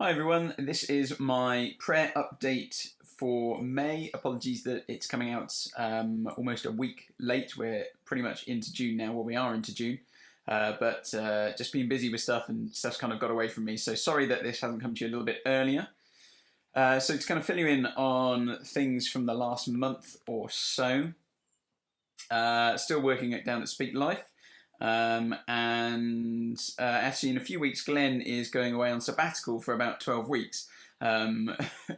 Hi everyone, this is my prayer update for May. Apologies that it's coming out almost a week late. We're pretty much into June now. Well, we are into June, but just been busy with stuff and stuff's kind of got away from me. So sorry that this hasn't come to you a little bit earlier. So to kind of fill you in on things from the last month or so. Still working it down at Speak Life. Actually, in a few weeks, Glenn is going away on sabbatical for about 12 weeks,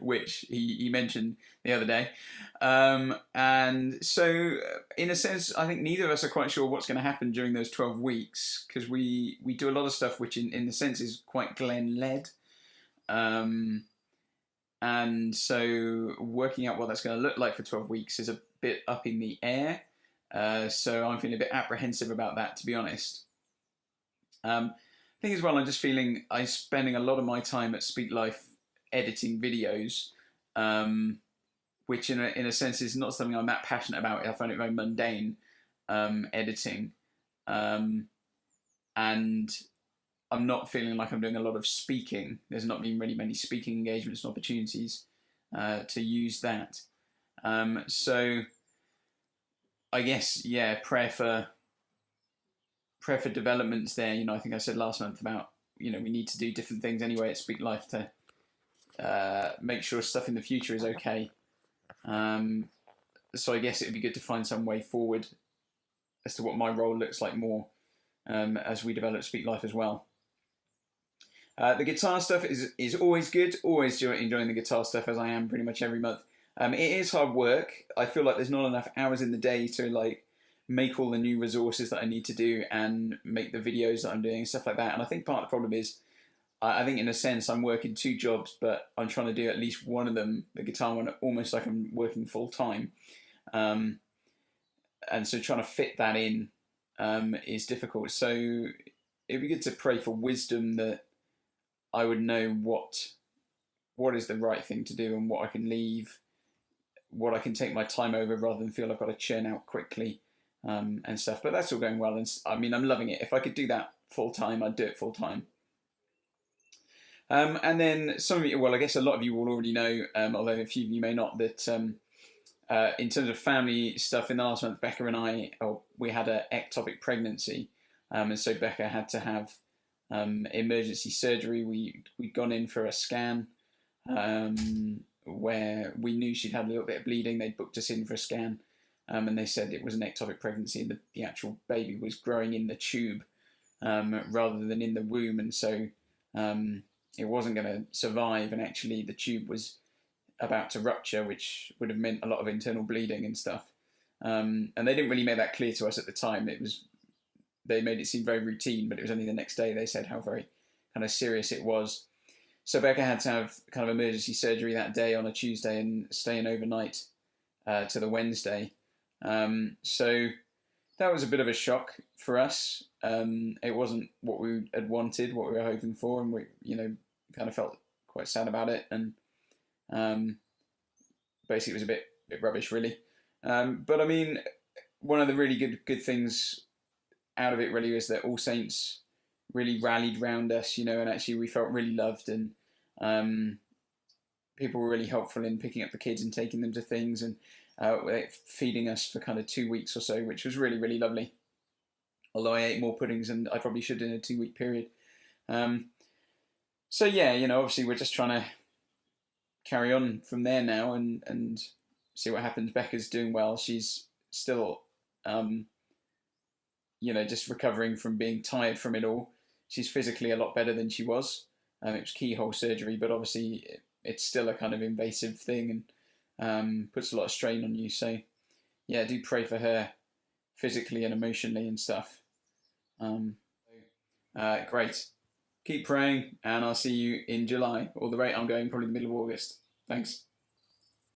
which he mentioned the other day. And so, in a sense, I think neither of us are quite sure what's going to happen during those 12 weeks because we do a lot of stuff which, in the sense, is quite Glenn-led. And so, working out what that's going to look like for 12 weeks is a bit up in the air. So I'm feeling a bit apprehensive about that, to be honest. I think as well, I'm just feeling I'm spending a lot of my time at Speak Life editing videos, which in a sense is not something I'm that passionate about. I find it very mundane, editing. And I'm not feeling like I'm doing a lot of speaking. There's not been really many speaking engagements and opportunities to use that. So I guess, yeah, prayer for developments there. I think I said last month about, we need to do different things anyway at Speak Life to make sure stuff in the future is okay. So I guess it would be good to find some way forward as to what my role looks like more as we develop Speak Life as well. The guitar stuff is always good, always enjoying the guitar stuff as I am pretty much every month. It is hard work. I feel like there's not enough hours in the day to make all the new resources that I need to do and make the videos that I'm doing and stuff like that. And I think part of the problem is, I think in a sense I'm working two jobs, but I'm trying to do at least one of them, the guitar one, almost like I'm working full time. And so trying to fit that in is difficult. So it'd be good to pray for wisdom that I would know what is the right thing to do and what I can leave, what I can take my time over rather than feel I've got to churn out quickly and stuff. But that's all going well. And I mean, I'm loving it. If I could do that full time, I'd do it full time. And then some of you, well, I guess a lot of you will already know, although a few of you may not, that in terms of family stuff, in the last month, Becca and I, we had an ectopic pregnancy. And so Becca had to have emergency surgery. We'd gone in for a scan where we knew she'd had a little bit of bleeding. They'd booked us in for a scan, and they said it was an ectopic pregnancy and the actual baby was growing in the tube rather than in the womb, and so it wasn't going to survive, and actually the tube was about to rupture, which would have meant a lot of internal bleeding and stuff. And they didn't really make that clear to us at the time. They made it seem very routine, but it was only the next day they said how very kind of serious it was. So Becca had to have kind of emergency surgery that day on a Tuesday and stay in overnight to the Wednesday. So that was a bit of a shock for us. It wasn't what we had wanted, what we were hoping for, and we, kind of felt quite sad about it. And basically, it was a bit rubbish, really. But I mean, one of the really good things out of it really was that All Saints really rallied round us, and actually we felt really loved, and people were really helpful in picking up the kids and taking them to things, and feeding us for kind of 2 weeks or so, which was really, really lovely. Although I ate more puddings than I probably should in a 2-week period. So yeah, obviously we're just trying to carry on from there now and see what happens. Becca's doing well. She's still, just recovering from being tired from it all. She's physically a lot better than she was. It was keyhole surgery, but obviously it's still a kind of invasive thing and puts a lot of strain on you. So yeah, do pray for her physically and emotionally and stuff. Great. Keep praying, and I'll see you in July. Or the rate I'm going, probably the middle of August. Thanks.